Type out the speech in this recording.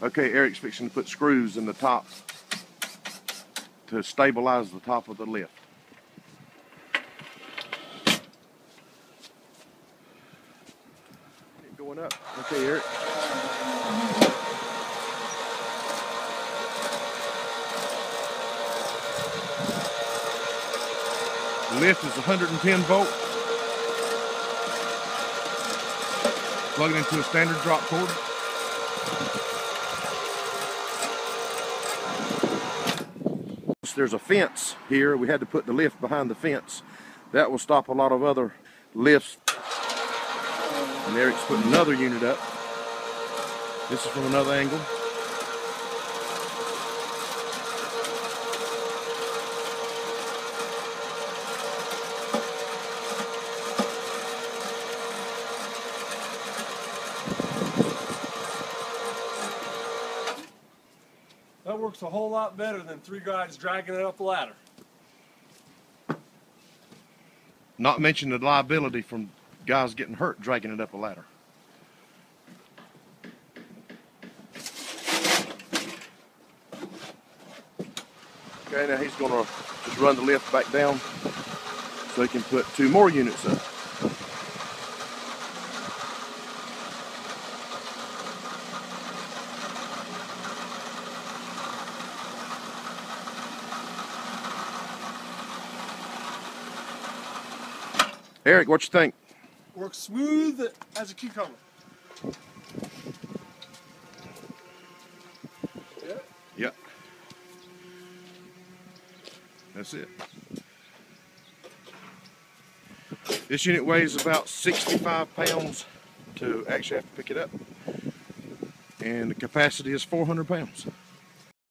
Okay, Eric's fixing to put screws in the top to stabilize the top of the lift. Going up. Okay, Eric. The lift is 110 volt. Plug it into a standard drop cord. There's a fence here. We had to put the lift behind the fence. That will stop a lot of other lifts. And Eric's putting another unit up. This is from another angle. That works a whole lot better than 3 guys dragging it up a ladder. Not mention the liability from guys getting hurt dragging it up a ladder. Okay, now he's going to just run the lift back down so he can put 2 more units up. Eric, what you think? Works smooth as a cucumber. Yeah? Yep. That's it. This unit weighs about 65 pounds to actually have to pick it up. And the capacity is 400 pounds.